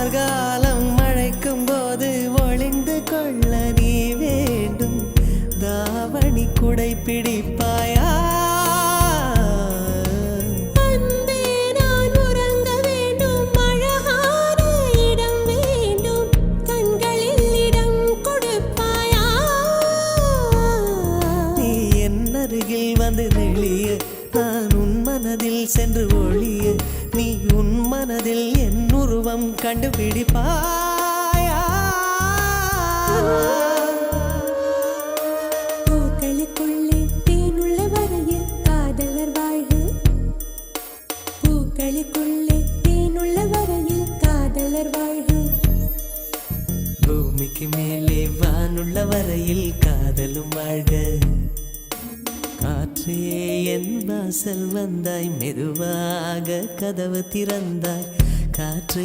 கார்காலம் மழைக்கும் போது ஒளிந்து கொள்ள நீ வேண்டும். தாவணி குடை பிடிப்பாயா? வந்து நெளிய நான் உன் மனதில் சென்று ஒளிய நீ உன் மனதில் என் உருவம் கண்டுபிடிப்பாயா? பூக்களுக்குள்ளே தேனுள்ள வரையில் காதலர் வாழ்க. பூக்களுக்குள்ளே தேனுள்ள வரையில் காதலர் வாழ்க. பூமிக்கு மேலே வானுள்ள வரையில் காதலும் வாழ்க. காற்றே என் வாசல் வந்தாய், மெதுவாக கதவு திறந்தாய். காற்றே